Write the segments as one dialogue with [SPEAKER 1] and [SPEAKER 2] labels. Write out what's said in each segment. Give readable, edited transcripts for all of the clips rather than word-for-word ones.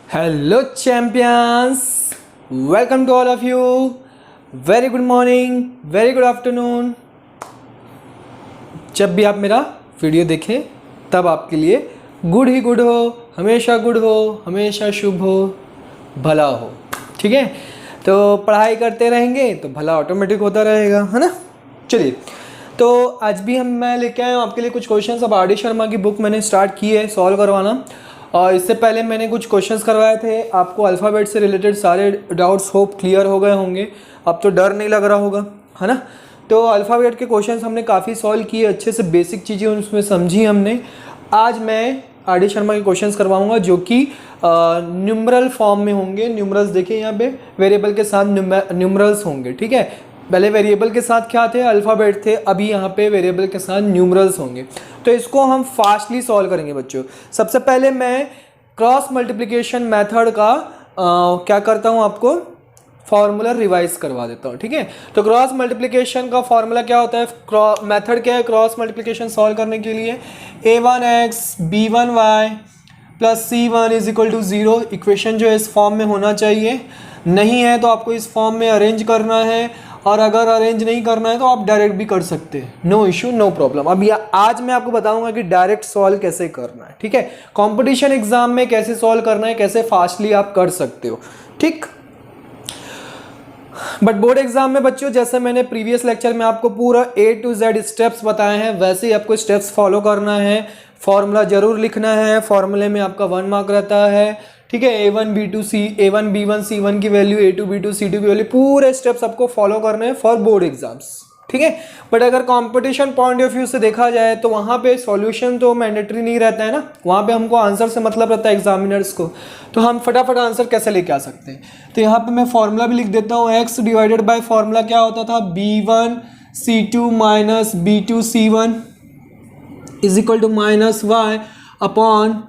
[SPEAKER 1] Hello champions, welcome to all of you. Very good morning, very good afternoon. जब भी आप मेरा video देखें तब आपके लिए गुड ही गुड हो, हमेशा गुड हो, हमेशा शुभ हो, भला हो। ठीक है, तो पढ़ाई करते रहेंगे तो भला ऑटोमेटिक होता रहेगा, है ना। चलिए, तो आज भी मैं लेके आया हूँ आपके लिए कुछ क्वेश्चंस। अब आर डी शर्मा की बुक मैंने स्टार्ट की है सॉल्व करवाना, और इससे पहले मैंने कुछ क्वेश्चंस करवाए थे। आपको अल्फ़ाबेट से रिलेटेड सारे डाउट्स होप क्लियर हो गए होंगे, अब तो डर नहीं लग रहा होगा, है ना। तो अल्फ़ाबेट के क्वेश्चंस हमने काफ़ी सॉल्व किए, अच्छे से बेसिक चीज़ें उसमें समझी हमने। आज मैं आर डी शर्मा के क्वेश्चंस करवाऊंगा जो कि न्यूमरल फॉर्म में होंगे। न्यूमरल्स देखिए यहाँ पे, वेरिएबल के साथ न्यूमरल्स होंगे। ठीक है, पहले वेरिएबल के साथ क्या थे, अल्फ़ाबेट थे, अभी यहाँ पे वेरिएबल के साथ न्यूमरल्स होंगे। तो इसको हम फास्टली सॉल्व करेंगे बच्चों। सबसे पहले मैं क्रॉस मल्टीप्लिकेशन मेथड का क्या करता हूँ, आपको फॉर्मूला रिवाइज करवा देता हूँ। ठीक है, तो क्रॉस मल्टीप्लिकेशन का फॉर्मूला क्या होता है, मेथड क्या है क्रॉस मल्टीप्लिकेशन सॉल्व करने के लिए, a1x b1y plus c1 is equal to 0। Equation जो है इस फॉर्म में होना चाहिए, नहीं है तो आपको इस फॉर्म में अरेंज करना है, और अगर अरेंज नहीं करना है तो आप डायरेक्ट भी कर सकते हैं, नो इशू नो प्रॉब्लम। अब आज मैं आपको बताऊंगा कि डायरेक्ट सॉल्व कैसे करना है। ठीक है, कंपटीशन एग्जाम में कैसे सॉल्व करना है, कैसे फास्टली आप कर सकते हो। ठीक, बट बोर्ड एग्जाम में बच्चों, जैसे मैंने प्रीवियस लेक्चर में आपको पूरा A to Z स्टेप्स बताए हैं, वैसे ही आपको स्टेप्स फॉलो करना है। फॉर्मूला जरूर लिखना है, फॉर्मूले में आपका 1 मार्क रहता है। ठीक है, A1 B2 A1 B1 C1 की वैल्यू, A2 B2 C2 की वैल्यू, पूरे स्टेप्स आपको फॉलो करने हैं फॉर बोर्ड एग्जाम्स। ठीक है, बट अगर कंपटीशन पॉइंट ऑफ व्यू से देखा जाए तो वहाँ पे सॉल्यूशन तो मैंडेटरी नहीं रहता है ना, वहाँ पे हमको आंसर से मतलब रहता है एग्जामिनर्स को। तो हम फटाफट आंसर कैसे लेके आ सकते हैं, तो यहाँ पे मैं फॉर्मूला भी लिख देता हूँ। x डिवाइडेड बाय फॉर्मूला क्या होता था, b1 c2 minus b2 c1 is equal to minus y upon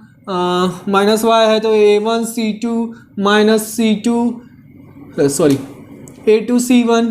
[SPEAKER 1] minus y है तो a1 c2 minus c2 sorry a2 c1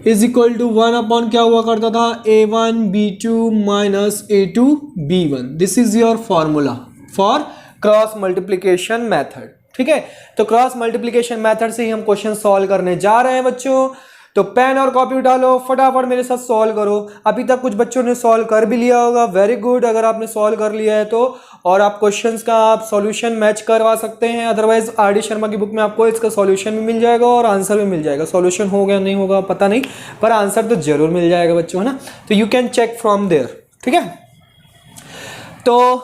[SPEAKER 1] is equal to 1 upon क्या हुआ करता था, a1 b2 minus a2 b1। This is your formula for cross multiplication method. ठीक है, तो cross multiplication method से ही हम क्वेश्चन सॉल्व करने जा रहे हैं बच्चों। तो पेन और कॉपी उठा लो, फटाफट मेरे साथ सॉल्व करो। अभी तक कुछ बच्चों ने सॉल्व कर भी लिया होगा, वेरी गुड अगर आपने सॉल्व कर लिया है तो। और आप क्वेश्चंस का आप सॉल्यूशन मैच करवा सकते हैं, अदरवाइज आर डी शर्मा की बुक में आपको इसका सॉल्यूशन भी मिल जाएगा और आंसर भी मिल जाएगा। सॉल्यूशन होगा नहीं होगा पता नहीं, पर आंसर तो जरूर मिल जाएगा बच्चों, है ना। तो you can check from there. ठीक है, तो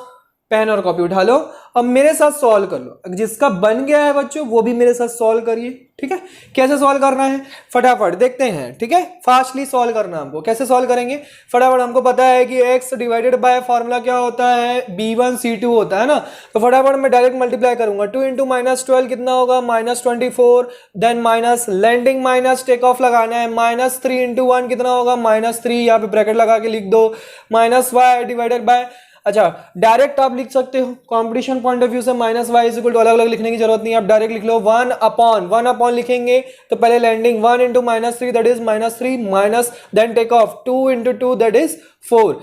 [SPEAKER 1] पेन और कॉपी उठा लो, अब मेरे साथ सॉल्व कर लो। जिसका बन गया है बच्चों वो भी मेरे साथ सॉल्व करिए। ठीक है, कैसे सॉल्व करना है फटाफट देखते हैं। ठीक है, फास्टली सॉल्व करना हमको। कैसे सॉल्व करेंगे फटाफट, हमको पता है कि x डिवाइडेड बाय फॉर्मूला क्या होता है, b1 c2 होता है ना। तो फटाफट मैं डायरेक्ट मल्टीप्लाई करूंगा। 2 इंटू माइनस 12 कितना होगा, -24। Then minus landing minus take off लगाना है, -3 इंटू 1 कितना होगा, -3। यहाँ पे ब्रैकेट लगा के लिख दो, माइनस वाई डिवाइडेड बाय, अच्छा डायरेक्ट आप लिख सकते हो कंपटीशन पॉइंट ऑफ व्यू से, minus y is equal to अलग अलग लिखने की जरूरत नहीं है, आप डायरेक्ट लिख लो 1 अपॉन लिखेंगे तो पहले landing 1 into -3 that is -3 minus then take off 2 into 2 that is 4।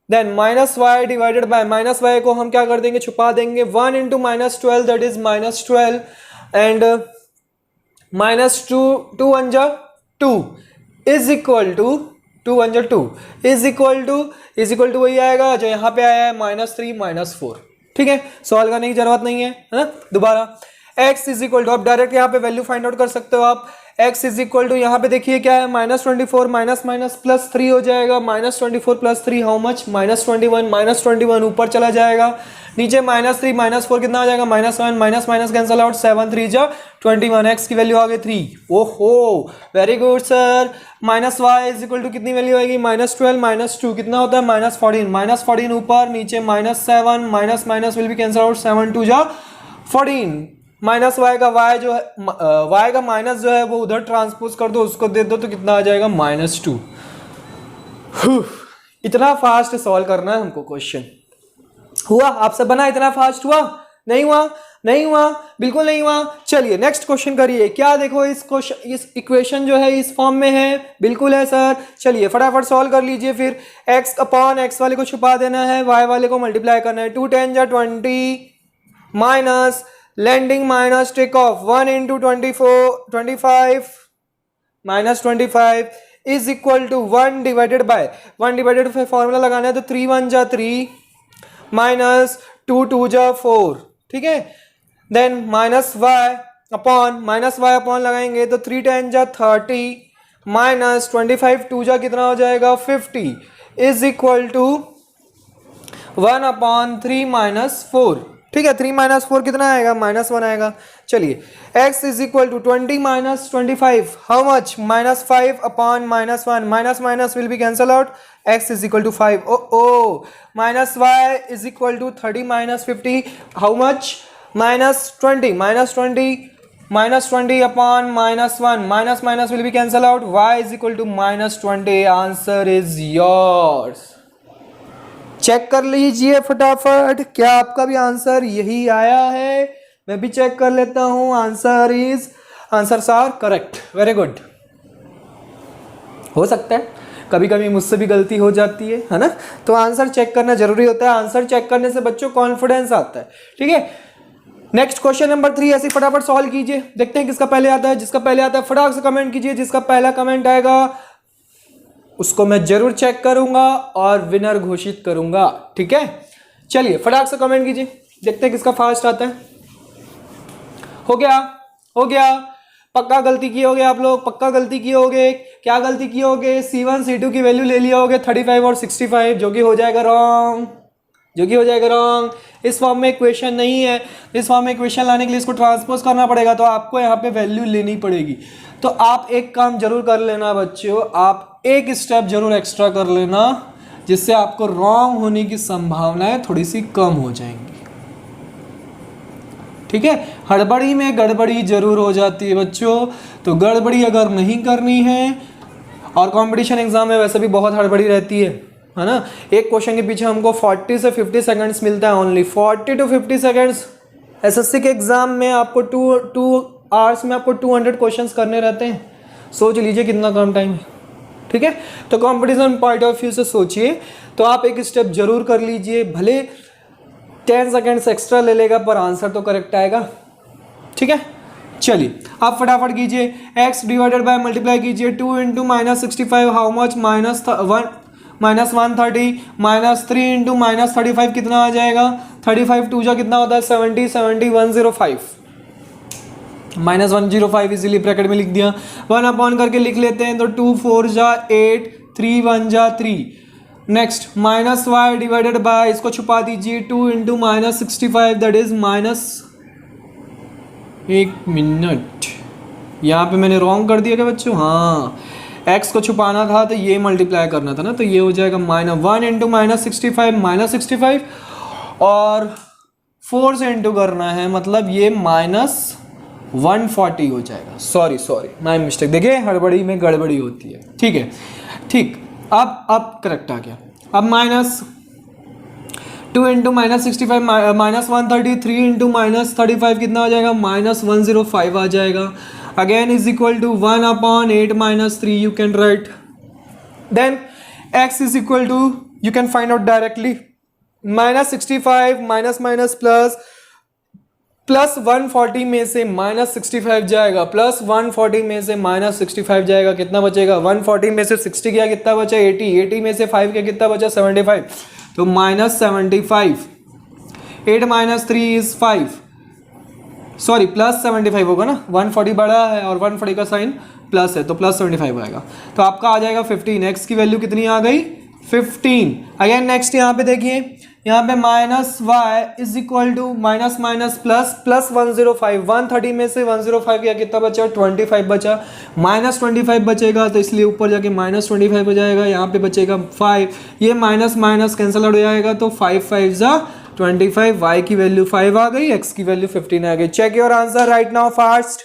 [SPEAKER 1] Then minus y divided by, minus y को हम क्या कर देंगे, छुपा देंगे, 1 इंटू -12 दैट इज -12 एंड -2 1 जा 2 इज इक्वल टू 2 1 जा 2 इज इक्वल टू वही आएगा जो यहाँ पे आया है -3 -4। ठीक है, सॉल्व करने की जरूरत नहीं है ना। दोबारा x इज इक्वल टू, आप डायरेक्ट यहाँ पे वैल्यू फाइंड आउट कर सकते हो आप। x इज इक्वल टू यहाँ पे देखिए क्या है, -24 माइनस प्लस 3 हो जाएगा, -24 प्लस 3 हाउ मच, -21 ऊपर चला जाएगा, नीचे -3 -4 कितना हो जाएगा, -1 माइनस कैंसल आउट, 7 3 जा 21, x की वैल्यू आ गई 3। ओहो very good sir. Minus y is equal to कितनी वैल्यू आएगी, -12 -2 कितना होता है, -14 ऊपर, नीचे -7 minus will be cancel out, 7 2 जा 14। माइनस वाई का वाई जो है, वाई का माइनस जो है वो उधर ट्रांसपोज कर दो, उसको दे दो तो कितना आ जाएगा, -2। इतना फास्ट सॉल्व करना है हमको क्वेश्चन। हुआ आपसे बना, इतना फास्ट हुआ, नहीं हुआ, नहीं हुआ, बिल्कुल नहीं हुआ। चलिए नेक्स्ट क्वेश्चन करिए। क्या देखो इस क्वेश्चन, इस इक्वेशन जो है इस फॉर्म में है, बिल्कुल है सर। चलिए फटाफट सॉल्व कर लीजिए। फिर x अपॉन x वाले को छुपा देना है, y वाले को मल्टीप्लाई करना है, 2 10 जा 20 minus landing minus take off 1 into 25 minus 25 is equal to 1 divided by formula लगाना है तो 3 1 जा 3 माइनस 2 2 जा 4, ठीक है। देन माइनस वाई अपॉन लगाएंगे तो 3 10 जा 30 माइनस 25 2 जा कितना हो जाएगा 50 इज इक्वल टू 1/3 माइनस 4, ठीक है। 3 माइनस 4 कितना आएगा -1 आएगा। चलिए x is equal to 20 minus 25 how much -5 upon -1 minus minus will be cancel out x is equal to 5 ओ minus y is equal to 30 minus 50 how much -20 upon -1 minus minus will be cancel out y is equal to -20। Answer is yours. Check कर लीजिए फटाफट, क्या आपका भी answer यही आया है? मैं भी चेक कर लेता हूं। Answers are correct, very good. हो सकता है कभी कभी मुझसे भी गलती हो जाती है ना, तो आंसर चेक करना जरूरी होता है। आंसर चेक करने से बच्चों कॉन्फिडेंस आता है, ठीक है। नेक्स्ट क्वेश्चन नंबर 3 ऐसे फटाफट सॉल्व कीजिए, देखते हैं किसका पहले आता है। जिसका पहले आता है फटाफट से कमेंट कीजिए, जिसका पहला कमेंट आएगा उसको मैं जरूर चेक करूंगा और विनर घोषित करूंगा, ठीक है। चलिए फटाक से कमेंट कीजिए, देखते हैं किसका फास्ट आता है। हो गया पक्का गलती किए होगे आप लोग, पक्का गलती किए होगे। क्या गलती किए होगे? C1 C2 की वैल्यू ले लिया होगे 35 और 65, जो कि हो जाएगा रॉन्ग। इस फॉर्म में इक्वेशन नहीं है, इस फॉर्म में इक्वेशन लाने के लिए इसको ट्रांसपोज करना पड़ेगा, तो आपको यहाँ पे वैल्यू लेनी पड़ेगी। तो आप एक काम जरूर कर लेना बच्चों, आप एक स्टेप जरूर एक्स्ट्रा कर लेना, जिससे आपको रॉन्ग होने की संभावनाएं थोड़ी सी कम हो जाएंगी, ठीक है। हड़बड़ी में गड़बड़ी जरूर हो जाती है बच्चों, तो गड़बड़ी अगर नहीं करनी है, और कंपटीशन एग्जाम में वैसे भी बहुत हड़बड़ी रहती है ना। एक क्वेश्चन के पीछे हमको 40 से 50 सेकंड्स मिलता है, ओनली 40 to 50 सेकंड्स। एसएससी के एग्जाम में आपको 2 आवर्स में आपको 200 क्वेश्चंस करने रहते हैं, सोच लीजिए कितना कम टाइम है, ठीक है। तो कंपटीशन पॉइंट ऑफ व्यू से सोचिए, तो आप एक स्टेप जरूर कर लीजिए, भले 10 सेकंड्स एक्स्ट्रा ले लेगा पर आंसर तो करेक्ट आएगा, ठीक है। चलिए आप फटाफट कीजिए, x डिवाइडेड बाय मल्टीप्लाई कीजिए 2 इंटू -65 हाउ मच -130 -3 इंटू -35 कितना आ जाएगा 35 2 जा कितना होता है 70 70 105 -105 इजीली ब्रैकेट में लिख दिया। 1 अपॉन करके लिख लेते हैं तो 2 4 जा 8 3 1 जा 3। नेक्स्ट -y डिवाइडेड बाय, इसको छुपा दीजिए 2 इंटू -65 दैट इज एक मिनट, यहाँ पे मैंने रॉन्ग कर दिया क्या बच्चों? हाँ, x को छुपाना था तो ये मल्टीप्लाई करना था ना, तो ये हो जाएगा -1 इंटू -65 और 4 से इंटू करना है, मतलब ये -140 हो जाएगा। सॉरी माय मिस्टेक, देखिए हड़बड़ी में गड़बड़ी होती है, ठीक है। ठीक, अब करेक्ट आ गया। अब -2 इंटू -65 -130 3 इंटू -35 कितना हो जाएगा -105 आ जाएगा। Again is equal to 1/8 - 3 you can write. Then x is equal to, you can find out directly, -65 plus 140 में से -65 जाएगा, प्लस 140 में से -65 जाएगा, कितना बचेगा 140 में से 60 गया कितना बचा 80 में से 5 गया कितना बचा 75, तो -75 8 - 3 इज 5, सॉरी प्लस 75 होगा ना, 140 बड़ा है और 140 का साइन प्लस है तो प्लस 75 आएगा, तो आपका आ जाएगा 15। x की वैल्यू कितनी आ गई 15। अगेन नेक्स्ट यहाँ पे देखिए, यहाँ पे -y is equal to minus plus 105, 130 में से 105 गया कितना बचा 25 बचा, -25 बचेगा तो इसलिए ऊपर जाके -25 हो जाएगा, यहाँ पे बचेगा 5, ये माइनस कैंसिल आउट हो जाएगा तो 5 5 जा 25, y की वैल्यू 5 आ गई, x की वैल्यू 15 आ गई। Check your answer right now fast,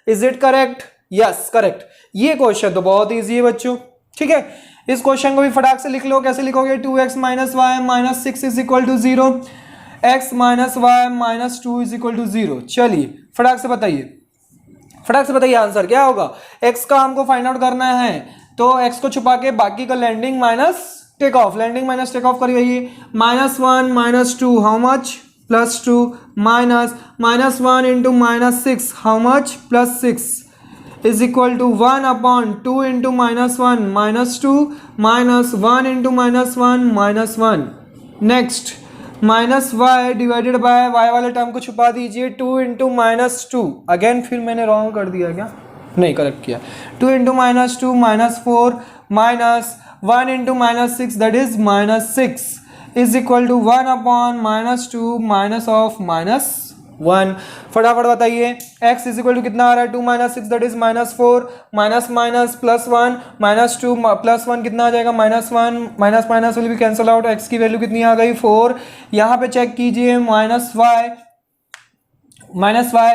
[SPEAKER 1] is it correct? Yes correct. ये क्वेश्चन तो बहुत इजी है बच्चों, ठीक है। इस क्वेश्चन को भी फटाक से लिख लो, कैसे लिखोगे 2x - y - 6 is equal to 0, x - y - 2 is equal to 0। चलिए फटाक से बताइए आंसर क्या होगा। x का हमको फाइंड आउट करना है, तो x को छुपा के बाकी का लैंडिंग माइनस टेक ऑफ करिए, -1 - 2 how much +2 -1 into -6 how much +6 is equal to 1 upon 2 into -1 -2 -1 into -1 -1 next -y divided by y वाले टर्म को छुपा दीजिए 2 into -2 अगेन फिर मैंने रॉन्ग कर दिया क्या नहीं करेक्ट किया 2 into -2 -4 -1 into -6 that is -6 is equal to 1 upon -2 minus of -1 फटाफट बताइए x इज इक्वल टू कितना आ रहा है 2 - 6 दैट इज -4 माइनस माइनस +1 -2 +1 कितना आ जाएगा -1 minus will be cancel out x की वैल्यू कितनी आ गई 4 यहाँ पे चेक कीजिए -y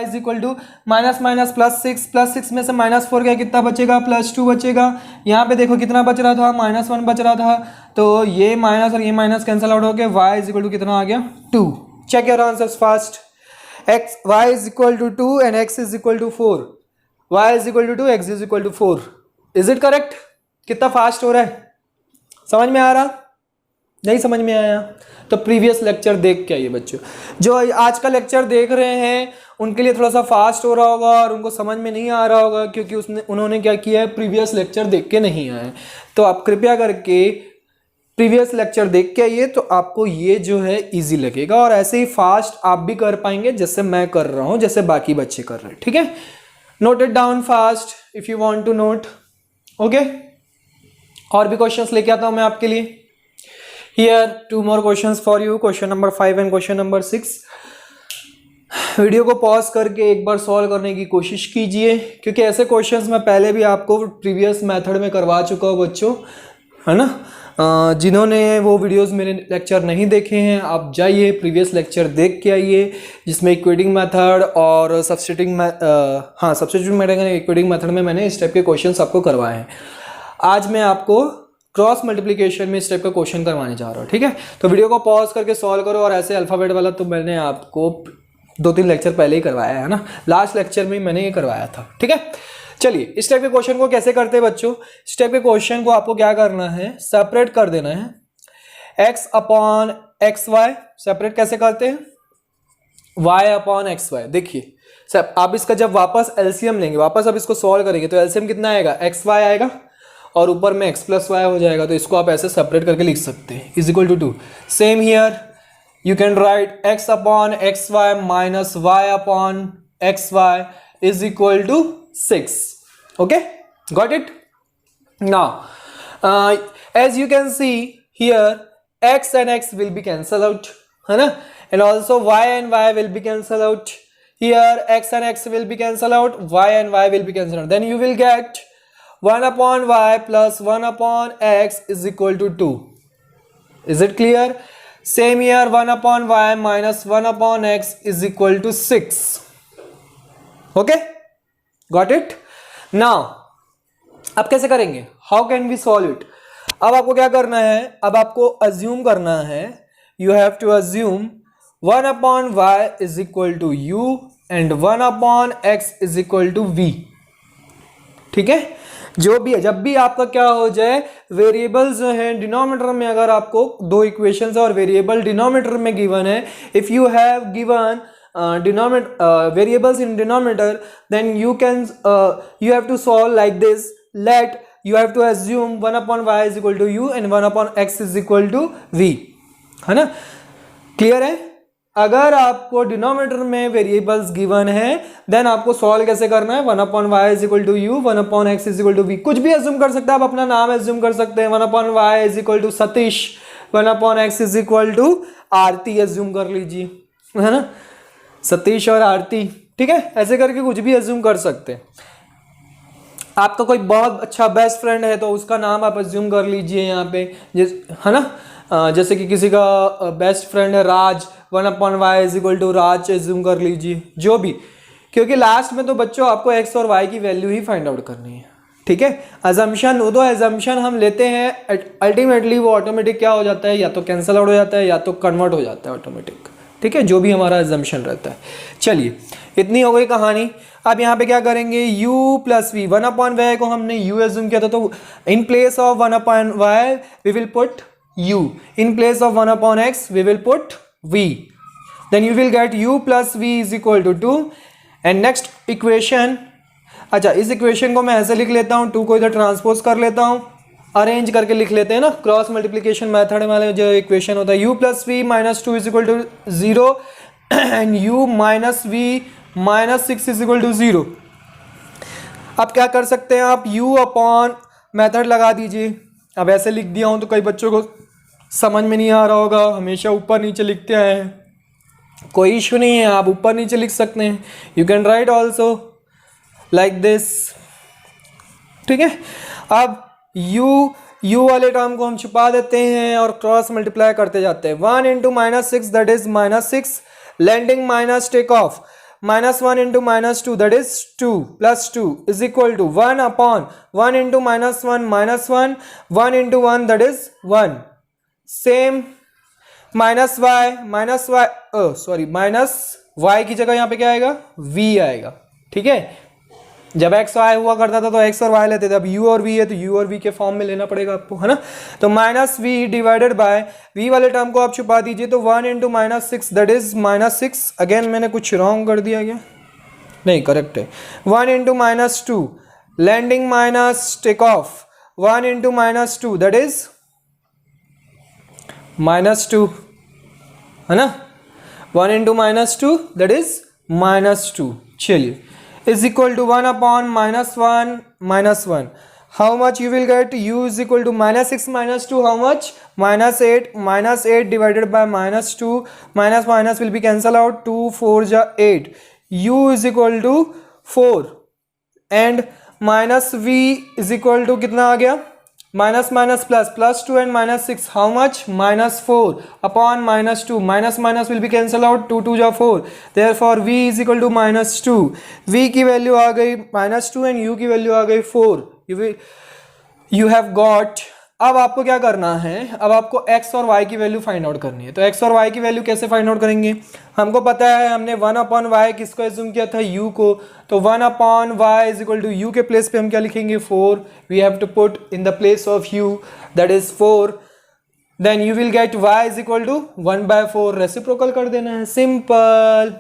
[SPEAKER 1] इज इक्वल टू +6 में से -4 गया कितना बचेगा +2 बचेगा यहाँ पे देखो कितना बच रहा था -1 बच रहा था तो ये माइनस और ये माइनस कैंसिल आउट हो गया y इज इक्वल टू कितना आ गया 2 check your answers fast y is equal to 2 and x is equal to 4 y is equal to 2 x is equal to 4 is it correct कितना fast हो रहा है समझ में आ रहा नहीं समझ में आया तो प्रीवियस लेक्चर देख के आइए बच्चों जो आज का लेक्चर देख रहे हैं उनके लिए थोड़ा सा फास्ट हो रहा होगा और उनको समझ में नहीं आ रहा होगा क्योंकि उन्होंने क्या किया है प्रीवियस लेक्चर देख के नहीं आए तो आप कृपया करके प्रीवियस लेक्चर देख के आइए तो आपको ये जो है इजी लगेगा और ऐसे ही फास्ट आप भी कर पाएंगे जैसे मैं कर रहा हूँ जैसे बाकी बच्चे कर रहे हैं ठीक है note it down fast if you want to note okay और भी क्वेश्चंस लेके आता हूँ मैं आपके लिए Here two more questions for you, question number 5 and question number 6. Video को पॉज करके एक बार सॉल्व करने की कोशिश कीजिए क्योंकि ऐसे क्वेश्चंस मैं पहले भी आपको प्रीवियस मेथड में करवा चुका हूँ बच्चों है ना जिन्होंने वो वीडियोस मेरे लेक्चर नहीं देखे हैं आप जाइए प्रीवियस लेक्चर देख के आइए जिसमें इक्वेटिंग मेथड और सब्स्टिट्यूटिंग इक्वेटिंग मेथड में मैंने इस टाइप के क्वेश्चंस आपको करवाए हैं आज मैं आपको क्रॉस मल्टीप्लिकेशन में इस टाइप का क्वेश्चन करवाने जा रहा हूँ ठीक है तो वीडियो को पॉज करके सॉल्व करो और ऐसे अल्फाबेट वाला तो मैंने आपको 2-3 लेक्चर पहले ही करवाया है ना लास्ट लेक्चर में मैंने ये करवाया था ठीक है चलिए इस टाइप के क्वेश्चन को कैसे करते हैं बच्चों इस टाइप के क्वेश्चन को आपको क्या करना है सेपरेट कर देना है x अपॉन xy सेपरेट कैसे करते हैं y अपॉन xy देखिए आप इसका जब वापस एलसीएम लेंगे वापस आप इसको सॉल्व करेंगे तो एलसीएम कितना आएगा xy आएगा और ऊपर में x प्लस वाई हो जाएगा तो इसको आप ऐसे सेपरेट करके लिख सकते हैं is equal to 2 same here you can write x upon x y minus y upon x y is equal to 6 okay got it now as you can see here x and x will be cancel out है ना and also y and y will be cancel out here x and x will be cancel out y and y will be cancel out then you will gate 1 upon y plus 1 upon x is equal to 2. Is it clear? Same here 1 upon y minus 1 upon x is equal to 6. Okay? Got it? Now, अब कैसे करेंगे? How can we solve it? अब आपको क्या करना है? अब आपको assume करना है. You have to assume 1 upon y is equal to u and 1 upon x is equal to v. ठीक है जो भी है जब भी आपका क्या हो जाए वेरिएबल्स जो है डिनोमिनेटर में अगर आपको दो इक्वेशंस और वेरिएबल डिनोमिनेटर में गिवन है if you have given variables in denominator then you have to solve like this let you have to assume 1 upon y is equal to u and 1 upon x is equal to v है ना clear है अगर आपको denominator में variables given है then आपको solve कैसे करना है 1 upon y is equal to u 1 upon x is equal to v कुछ भी अज्यूम कर सकते हैं आप अपना नाम अज्यूम कर सकते हैं 1 upon y is equal to Satish 1 upon x is equal to Aarti assume कर लीजिए है ना सतीश और आरती ठीक है ऐसे करके कुछ भी अज्यूम कर सकते हैं आपका कोई बहुत अच्छा बेस्ट फ्रेंड है तो उसका नाम आप अज्यूम कर लीजिए यहाँ पे है ना जैसे कि किसी का बेस्ट फ्रेंड है Raj 1 upon y is equal to Raj assume कर लीजिए जो भी क्योंकि लास्ट में तो बच्चों आपको x और y की वैल्यू ही फाइंड आउट करनी है ठीक है अजम्पशन वो तो एजम्पशन हम लेते हैं अल्टीमेटली वो ऑटोमेटिक क्या हो जाता है या तो कैंसिल आउट हो जाता है या तो कन्वर्ट हो जाता है ऑटोमेटिक ठीक है जो भी हमारा एजम्पशन रहता है चलिए इतनी हो गई कहानी अब यहाँ पे क्या करेंगे u plus v 1 upon y को हमने u एज्यूम किया था तो in place of 1 upon y we will put u in place of 1 upon x we will put v then you will get u plus v is equal to 2 and next equation, अच्छा इस equation को मैं ऐसे लिख लेता हूँ, 2 को इधर ट्रांसपोज कर लेता हूँ, अरेंज करके लिख लेते हैं ना, क्रॉस मल्टीप्लिकेशन मेथड वाले जो इक्वेशन होता है, u plus v minus 2 is equal to 0 and u minus v minus 6 is equal to 0। अब क्या कर सकते हैं आप, u अपॉन मेथड लगा दीजिए। अब ऐसे लिख दिया हूँ तो कई बच्चों को समझ में नहीं आ रहा होगा, हमेशा ऊपर नीचे लिखते आए हैं, कोई इशू नहीं है, आप ऊपर नीचे लिख सकते हैं, you can right also like this, ठीक है। अब u वाले टर्म को हम छुपा देते हैं और क्रॉस मल्टीप्लाई करते जाते हैं। 1 into minus 6 that is minus 6, landing minus take off, minus 1 into minus 2 that is 2 plus 2 is equal to 1 upon 1 into minus 1 minus 1, 1 into 1 that is 1, same minus y की जगह यहाँ पे क्या आएगा, v आएगा, ठीक है। जब x y हुआ करता था तो x और y लेते थे, अब u और v है तो u और v के फॉर्म में लेना पड़ेगा आपको, है ना। तो minus v divided by v वाले टर्म को आप छुपा दीजिए, तो 1 into minus 6 that is minus 6, again मैंने कुछ रॉन्ग कर दिया क्या, नहीं करेक्ट है। 1 into minus 2, landing minus take off, 1 into minus 2 that is minus 2, है ना, 1 into minus 2 that is minus 2, चलिए is equal to 1 upon minus 1 minus 1, how much you will get, u is equal to minus 6 minus 2, how much, minus 8, minus 8 divided by minus 2, minus minus will be cancel out, 2 4 ja 8, u is equal to 4 and minus v is equal to कितना आ गया, minus minus plus, plus 2 and minus 6, how much, minus 4 upon minus 2, minus minus will be cancel out, 2 2 जा 4, therefore v is equal to minus 2, v की value आ गई minus 2 and u की value आ गई 4, यू हैव गॉट। अब आपको क्या करना है, अब आपको x और y की वैल्यू फाइंड आउट करनी है। तो x और y की वैल्यू कैसे फाइंड आउट करेंगे, हमको पता है हमने 1 अपॉन y किसको एज्यूम किया था, u को, तो 1 upon y is equal to u के प्लेस पे हम क्या लिखेंगे, 4, we have to put in the place of u that is 4, then you will get y is equal to 1/4, reciprocal कर देना है, simple.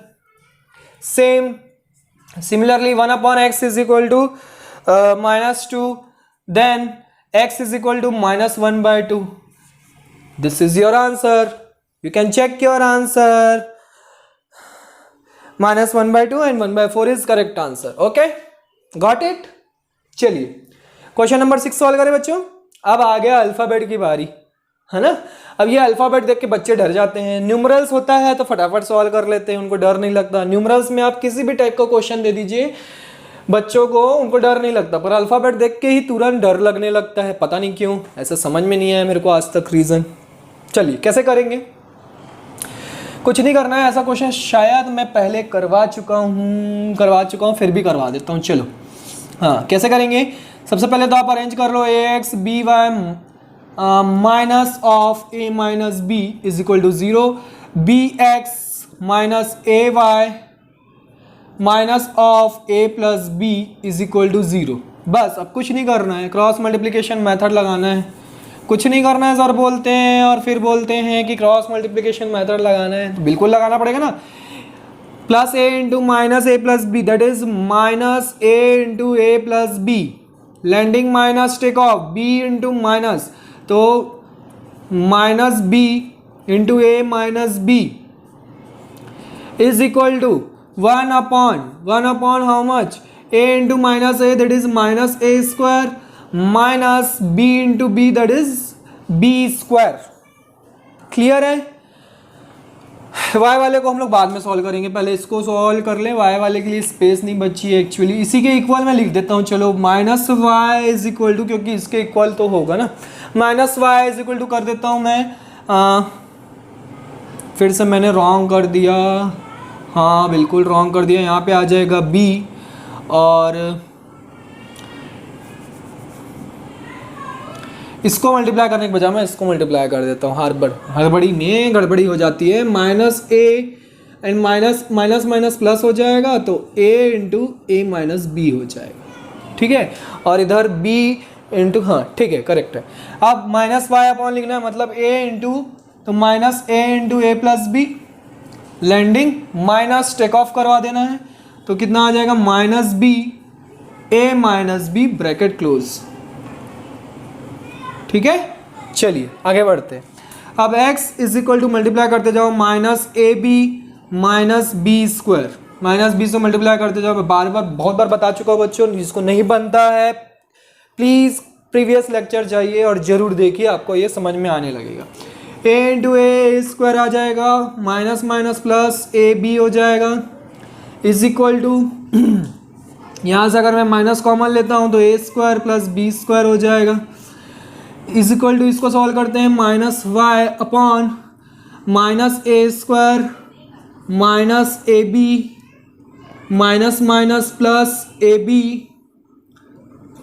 [SPEAKER 1] Same similarly 1 upon x is equal to minus 2, then x is equal to minus 1/2. This is your answer. You can check your answer. Minus 1/2 and 1/4 is correct answer. Okay? Got it? चलिए question number 6 solve करें बच्चों। अब आ गया alphabet की बारी, है ना। अब ये अल्फाबेट देख के बच्चे डर जाते हैं, न्यूमरल्स होता है तो फटाफट सॉल्व कर लेते हैं, उनको डर नहीं लगता। न्यूमरल्स में आप किसी भी टाइप का क्वेश्चन दे दीजिए बच्चों को, उनको डर नहीं लगता, पर अल्फ़ाबेट देख के ही तुरंत डर लगने लगता है, पता नहीं क्यों, ऐसा समझ में नहीं आया मेरे को आज तक रीज़न। चलिए कैसे करेंगे, कुछ नहीं करना है, ऐसा क्वेश्चन शायद मैं पहले करवा चुका हूँ, फिर भी करवा देता हूँ। चलो हाँ, कैसे करेंगे, सबसे पहले तो आप अरेंज कर लो, ax by minus of a minus b is equal to 0, bx minus ay minus of a plus b is equal to 0। बस अब कुछ नहीं करना है, क्रॉस मल्टीप्लिकेशन मेथड लगाना है, कुछ नहीं करना है। सर बोलते हैं और फिर बोलते हैं कि क्रॉस मल्टीप्लिकेशन मेथड लगाना है, तो बिल्कुल लगाना पड़ेगा ना। Plus a into minus a plus b that is minus a into a plus b, landing minus take off b into minus, तो minus b into a minus b is equal to 1 upon how much, a into minus a that is minus a square minus b into b that is b square। Clear है। y वाले को हम लोग बाद में solve करेंगे, पहले इसको सॉल्व कर ले। y वाले के लिए स्पेस नहीं बची है एक्चुअली, इसी के इक्वल मैं लिख देता हूँ। चलो minus y is equal to, क्योंकि इसके इक्वल तो होगा ना, minus y is equal to कर देता हूँ मैं। फिर से मैंने रॉन्ग कर दिया, हाँ बिल्कुल रॉन्ग कर दिया। यहाँ पे आ जाएगा b और इसको मल्टीप्लाई करने के बजाय मैं इसको मल्टीप्लाई कर देता हूँ। हड़बड़ी में गड़बड़ी हो जाती है। Minus a and minus minus minus plus हो जाएगा, तो a into a minus b हो जाएगा, ठीक है। और इधर b इंटू, हाँ ठीक है करेक्ट है। अब माइनस वाई अपॉन लिखना है, मतलब a इंटू, तो minus a into a plus b, landing minus take off करवा देना है, तो कितना आ जाएगा minus b a minus b bracket close. ठीक है, चलिए आगे बढ़ते हैं। अब x is equal to multiply करते जाओ minus a b minus b square, minus b से मल्टीप्लाई करते जाओ। बार बार बहुत बार बता चुका हूँ बच्चों, जिसको नहीं बनता है प्लीज़ प्रीवियस लेक्चर जाइए और ज़रूर देखिए, आपको ये समझ में आने लगेगा। ए इंटू ए स्क्वायर आ जाएगा, minus minus plus a b हो जाएगा, इज इक्वल टू यहाँ से अगर मैं माइनस कॉमन लेता हूँ तो a square plus b square हो जाएगा, इज इक्वल टू इसको सॉल्व करते हैं minus y upon minus a square minus a b minus minus plus a b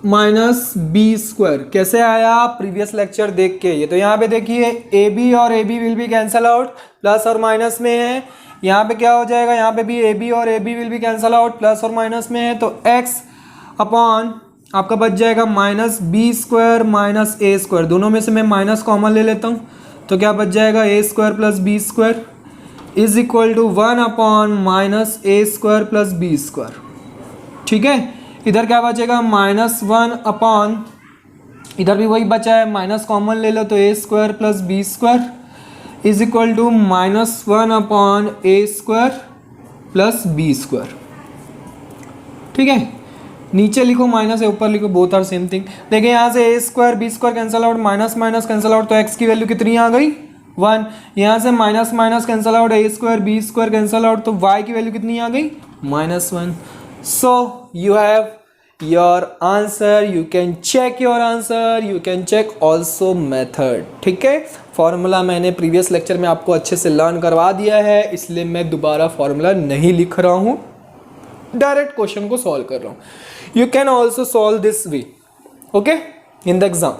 [SPEAKER 1] minus b square. कैसे आया प्रीवियस लेक्चर देख के? ये तो यहाँ पे देखिए ए बी और a b will be cancel out, plus और माइनस में है। यहाँ पे क्या हो जाएगा, यहाँ पे भी ए बी और a b will be cancel out, plus और माइनस में है, तो x अपॉन आपका बच जाएगा minus b square minus a square. दोनों में से मैं माइनस कॉमन ले लेता हूँ, तो क्या बच जाएगा a square plus b square is equal to 1 upon minus a square plus b square. ठीक है, इधर क्या बचेगा माइनस 1 अपॉन, इधर भी वही बचा है, माइनस कॉमन ले लो तो a square plus b square is equal to minus 1 upon a square plus b square. ठीक है, नीचे लिखो माइनस है, ऊपर लिखो, बोथ आर सेम थिंग। देखिए यहाँ से a square b square cancel out, minus minus cancel out, तो एक्स की वैल्यू कितनी आ गई 1। यहाँ से minus minus cancel out, a square b square cancel out, तो वाई की वैल्यू कितनी आ गई -1। So you have your answer, you can check your answer, you can check also method। ठीक है, फॉर्मूला मैंने प्रीवियस लेक्चर में आपको अच्छे से लर्न करवा दिया है, इसलिए मैं दोबारा फॉर्मूला नहीं लिख रहा हूँ, डायरेक्ट क्वेश्चन को सॉल्व कर रहा हूँ। You can also solve this way, okay, in the exam,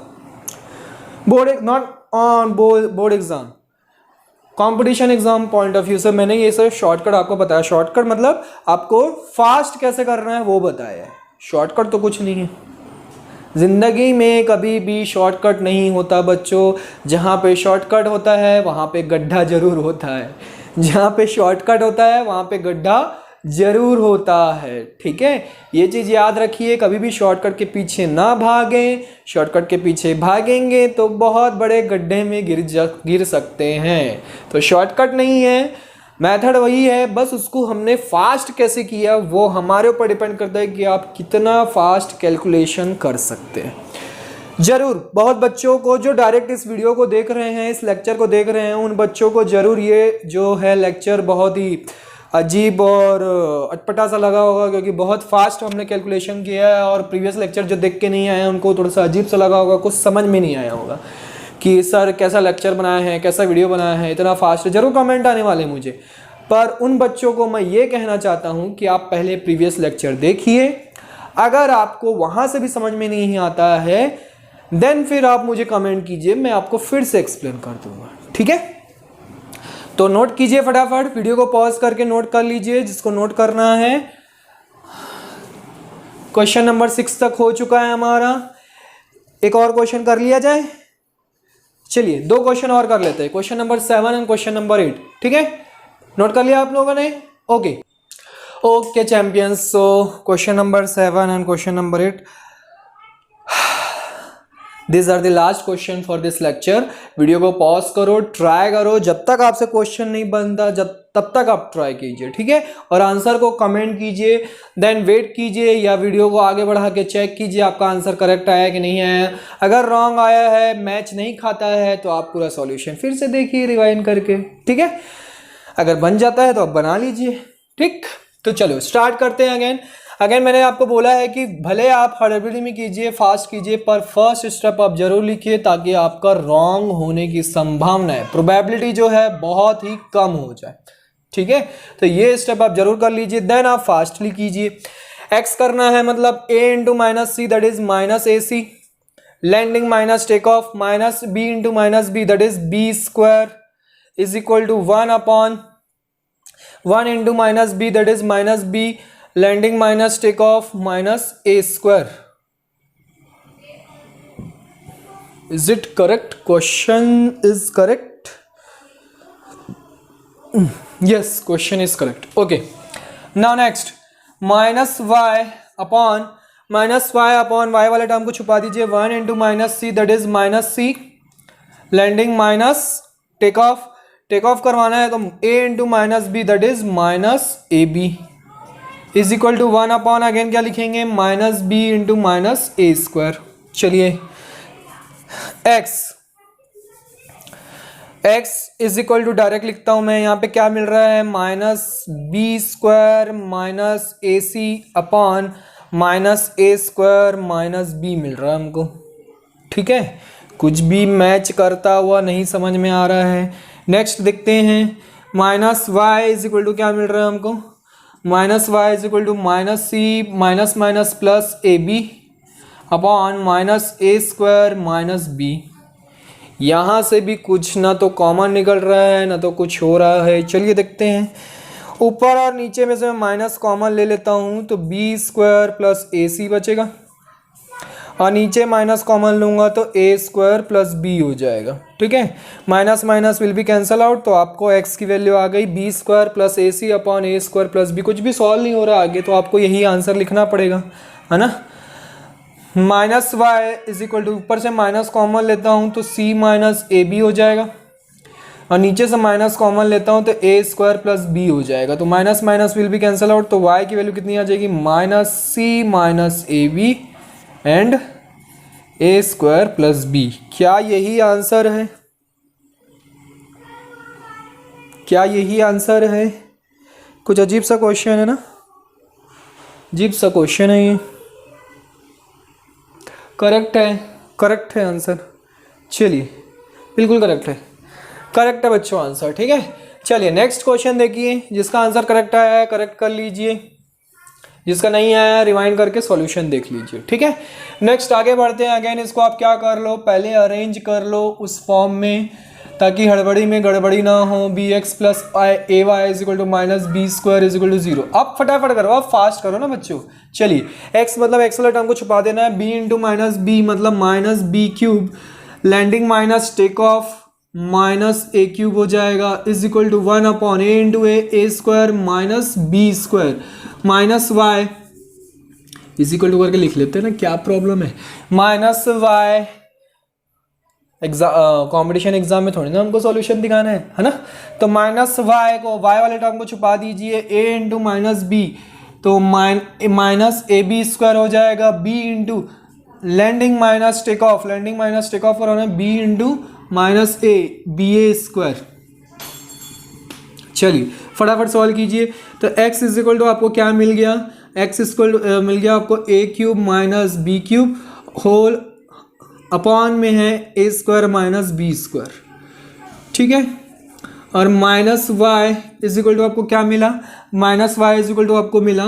[SPEAKER 1] board not on board exam, competition exam point of view से मैंने ये सर शॉर्टकट आपको बताया। शॉर्टकट मतलब आपको फास्ट कैसे करना है वो बताया है, शॉर्टकट तो कुछ नहीं है। जिंदगी में कभी भी शॉर्टकट नहीं होता बच्चों, जहाँ पे शॉर्टकट होता है वहाँ पे गड्ढा जरूर होता है, जहाँ पे शॉर्टकट होता है वहाँ पे गड्ढा जरूर होता है। ठीक है, ये चीज़ याद रखिए, कभी भी शॉर्टकट के पीछे ना भागें, शॉर्टकट के पीछे भागेंगे तो बहुत बड़े गड्ढे में गिर सकते हैं। तो शॉर्टकट नहीं है, मेथड वही है, बस उसको हमने फास्ट कैसे किया वो हमारे ऊपर डिपेंड करता है कि आप कितना फास्ट कैलकुलेशन कर सकते हैं। जरूर बहुत बच्चों को जो डायरेक्ट इस वीडियो को देख रहे हैं, इस लेक्चर को देख रहे हैं, उन बच्चों को जरूर ये जो है लेक्चर बहुत ही अजीब और अटपटा सा लगा होगा, क्योंकि बहुत फास्ट हमने कैलकुलेशन किया है, और प्रीवियस लेक्चर जो देख के नहीं आए हैं उनको थोड़ा सा अजीब सा लगा होगा, कुछ समझ में नहीं आया होगा कि सर कैसा लेक्चर बनाया है, कैसा वीडियो बनाया है, इतना फास्ट। जरूर कमेंट आने वाले मुझे, पर उन बच्चों को मैं ये कहना चाहता हूँ कि आप पहले प्रीवियस लेक्चर देखिए, अगर आपको वहाँ से भी समझ में नहीं आता है देन फिर आप मुझे कमेंट कीजिए, मैं आपको फिर से एक्सप्लेन कर दूँगा। ठीक है, तो नोट कीजिए फटाफट, वीडियो को पॉज करके नोट कर लीजिए जिसको नोट करना है। क्वेश्चन नंबर 6 तक हो चुका है हमारा, एक और क्वेश्चन कर लिया जाए। चलिए 2 क्वेश्चन और कर लेते हैं, question number 7 and question number 8। ठीक है, नोट कर लिया आप लोगों ने? Okay champions, so question number 7 and question number 8, this are the last question for this lecture. Video को पॉज करो, ट्राई करो, जब तक आपसे क्वेश्चन नहीं बनता तब तक आप ट्राई कीजिए। ठीक है, और आंसर को कमेंट कीजिए, देन वेट कीजिए या वीडियो को आगे बढ़ा के चेक कीजिए आपका आंसर करेक्ट आया कि नहीं आया। अगर रॉन्ग आया है, मैच नहीं खाता है, तो आप पूरा सॉल्यूशन फिर से देखिए रिवाइंड करके। ठीक है, अगर बन जाता है तो आप बना लीजिए। ठीक, तो चलो स्टार्ट करते हैं अगेन मैंने आपको बोला है कि भले आप हड़बड़ी में कीजिए, फास्ट कीजिए, पर फर्स्ट स्टेप आप जरूर लिखिए ताकि आपका रॉन्ग होने की संभावना है, प्रोबेबिलिटी जो है बहुत ही कम हो जाए। ठीक है, तो ये स्टेप आप जरूर कर लीजिए, देन आप फास्टली कीजिए। एक्स करना है मतलब a into minus c that is minus a c, landing minus take off minus b into minus b that is b square is equal to 1 upon 1 into minus b that is minus b, landing minus take off minus a square. Is it correct? Question is correct? Yes, question is correct. Okay, now next, minus y upon y वाले term को छुपा दीजिए. 1 into minus c that is minus c. Landing minus take off करवाना है तो a into minus b that is minus a b is equal to 1 upon again क्या लिखेंगे, minus b into minus a square. चलिए x is equal to direct लिखता हूं मैं. यहाँ पे क्या मिल रहा है, minus b square minus a c upon minus a square minus b मिल रहा है हमको. ठीक है, कुछ भी मैच करता हुआ नहीं समझ में आ रहा है. नेक्स्ट देखते हैं, minus y is equal to क्या मिल रहा है हमको, minus y is equal to minus c minus minus plus a b upon minus a square minus b. यहाँ से भी कुछ ना तो कॉमन निकल रहा है ना तो कुछ हो रहा है. चलिए देखते हैं, ऊपर और नीचे में से मैं माइनस कॉमन ले लेता हूँ तो बी स्क्वायर प्लस ए सी बचेगा और नीचे माइनस कॉमन लूँगा तो ए स्क्वायर प्लस बी हो जाएगा. ठीक है, minus minus will be cancel out तो आपको x की वैल्यू आ गई B square plus A c upon a square plus B. कुछ भी सॉल्व नहीं हो रहा आगे तो आपको यही आंसर लिखना पड़ेगा, है ना. Minus y is equal to, ऊपर से माइनस कॉमन लेता हूँ तो सी माइनस ए बी हो जाएगा और नीचे से माइनस कॉमन लेता हूँ तो ए स्क्वायर प्लस बी हो जाएगा. तो minus minus will be cancel out तो y की वैल्यू कितनी आ जाएगी, minus c minus a b and a square plus b. क्या यही आंसर है, क्या यही आंसर है? कुछ अजीब सा क्वेश्चन है ना, अजीब सा क्वेश्चन है ये. करेक्ट है, करेक्ट है आंसर. चलिए बिल्कुल करेक्ट है बच्चों आंसर. ठीक है, चलिए नेक्स्ट क्वेश्चन देखिए. जिसका आंसर करेक्ट आया है करेक्ट कर लीजिए, जिसका नहीं आया रिवाइंड करके सॉल्यूशन देख लीजिए. ठीक है, नेक्स्ट आगे बढ़ते हैं. अगेन इसको आप क्या कर लो, पहले अरेंज कर लो उस फॉर्म में ताकि हड़बड़ी में गड़बड़ी ना हो. B x plus a y is equal to minus b square is equal to 0. अब फटाफट करो, अब फास्ट करो ना बच्चों. चलिए x मतलब x वाला टर्म को छुपा देना है. b इंटू माइनस बी मतलब minus b cube, landing minus take off minus a cube हो जाएगा is equal to 1 upon a into a square minus b square minus y is equal to करके लिख लेते हैं ना, क्या प्रॉब्लम है. माइनस वाई कॉम्पिटिशन एग्जाम में थोड़ी ना हमको सॉल्यूशन दिखाना है ना. तो माइनस वाई को, वाई वाले टर्म को छुपा दीजिए. ए इंटू माइनस बी तो माइनस ए बी स्क्वायर हो जाएगा. B into landing minus take off कर होना है b into minus a b a square. चलिए फटाफट सॉल्व कीजिए. तो x इज इक्वल टू आपको क्या मिल गया, x इक्वल मिल गया आपको a cube minus b cube whole upon में है a square minus b square. ठीक है, और minus y is equal to आपको क्या मिला, minus y is equal to आपको मिला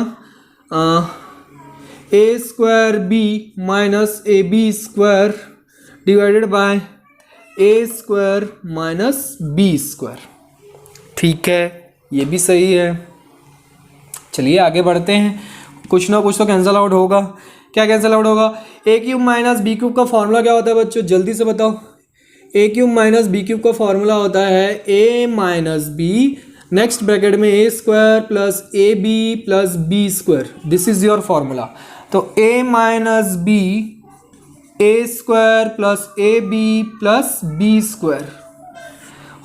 [SPEAKER 1] a square b minus a b square divided by a square minus b square. ठीक है, ये भी सही है. चलिए आगे बढ़ते हैं. कुछ ना कुछ तो कैंसिल आउट होगा. क्या कैंसिल आउट होगा, a cube minus b cube का फॉर्मूला क्या होता है बच्चों, जल्दी से बताओ. A cube minus b cube का फॉर्मूला होता है a minus b next bracket में a square plus a b plus b square. This is your formula. तो a minus b a square plus a b plus b square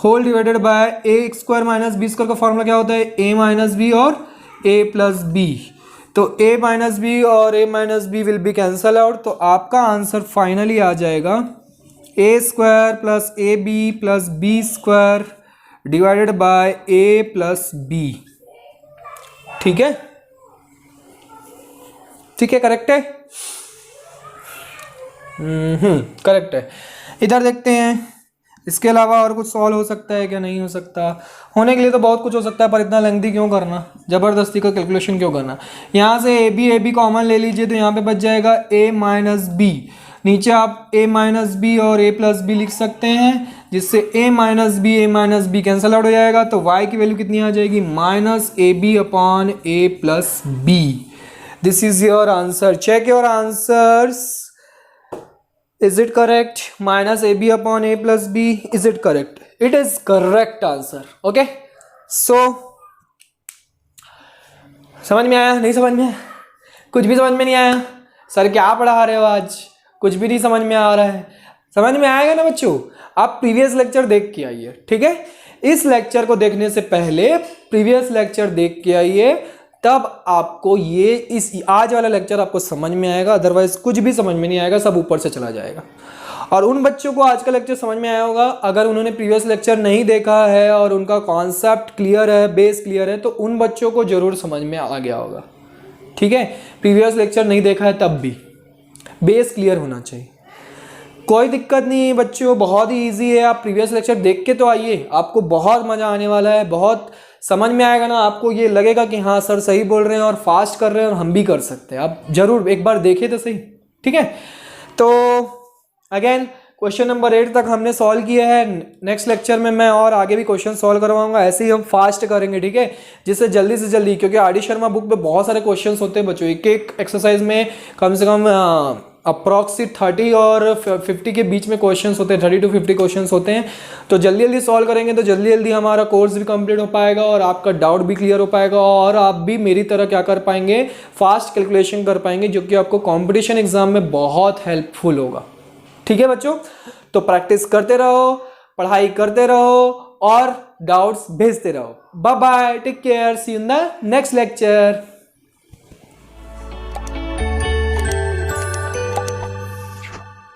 [SPEAKER 1] whole divided by a square minus b square का formula क्या होता है, a minus b और a plus b. तो a minus b और a minus b will be cancel out. तो आपका answer finally आ जाएगा a square plus a b plus b square divided by a plus b. ठीक है, ठीक है, करेक्ट है. करेक्ट है. इधर देखते हैं इसके अलावा और कुछ सॉल्व हो सकता है क्या, नहीं हो सकता. होने के लिए तो बहुत कुछ हो सकता है पर इतना लेंथी क्यों करना, ज़बरदस्ती का कैलकुलेशन क्यों करना. यहाँ से ए बी कॉमन ले लीजिए तो यहाँ पे बच जाएगा ए माइनस बी. नीचे आप ए माइनस बी और ए प्लस बी लिख सकते हैं जिससे a minus b cancel out हो जाएगा. तो y की वैल्यू कितनी आ जाएगी, minus a b upon a plus b. This is your answer. Check your answers. Is it correct? Minus AB upon A plus B. Is it correct? It is correct answer. Okay. समझ में आया? नहीं समझ में आया? कुछ भी समझ में नहीं आया? सर क्या पढ़ा रहे हो आज? कुछ भी नहीं समझ में आ रहा है? समझ में आएगा ना बच्चों? आप प्रीवियस लेक्चर देख के आइए, ठीक है? इस लेक्चर को देखने से पहले प्रीवियस लेक्चर देख के आइए, तब आपको ये इस आज वाला लेक्चर आपको समझ में आएगा, अदरवाइज कुछ भी समझ में नहीं आएगा, सब ऊपर से चला जाएगा। और उन बच्चों को आज का लेक्चर समझ में आया होगा, अगर उन्होंने प्रीवियस लेक्चर नहीं देखा है और उनका कॉन्सेप्ट क्लियर है, बेस क्लियर है, तो उन बच्चों को जरूर समझ में आ गया होगा, ठीक है? प्रीवियस लेक्चर नहीं देखा है तब भी बेस क्लियर होना चाहिए। कोई दिक्कत नहीं है बच्चों, बहुत ही ईजी है। आप प्रीवियस लेक्चर देख के तो आइए, आपको बहुत मज़ा आने वाला है, बहुत समझ में आएगा ना, आपको ये लगेगा कि हाँ सर सही बोल रहे हैं और फास्ट कर रहे हैं और हम भी कर सकते हैं। आप जरूर एक बार देखिए तो सही, ठीक है? तो अगेन क्वेश्चन नंबर 8 तक हमने सॉल्व किया है। नेक्स्ट लेक्चर में मैं और आगे भी क्वेश्चन सॉल्व करवाऊंगा, ऐसे ही हम फास्ट करेंगे, ठीक है? जिससे जल्दी से जल्दी, क्योंकि आर.डी. शर्मा बुक में बहुत सारे क्वेश्चंस होते हैं बच्चों, एक एक एक्सरसाइज में कम से कम अप्रॉक्सिमेट 30 और 50 के बीच में क्वेश्चंस होते हैं, 30 to 50 क्वेश्चंस होते हैं। तो जल्दी जल्दी सॉल्व करेंगे तो जल्दी जल्दी हमारा कोर्स भी कंप्लीट हो पाएगा और आपका डाउट भी क्लियर हो पाएगा और आप भी मेरी तरह क्या कर पाएंगे, फास्ट कैलकुलेशन कर पाएंगे, जो कि आपको कॉम्पिटिशन एग्जाम में बहुत हेल्पफुल होगा, ठीक है बच्चों? तो प्रैक्टिस करते रहो, पढ़ाई करते रहो और डाउट्स भेजते रहो। Bye bye, take care, see you in the next lecture.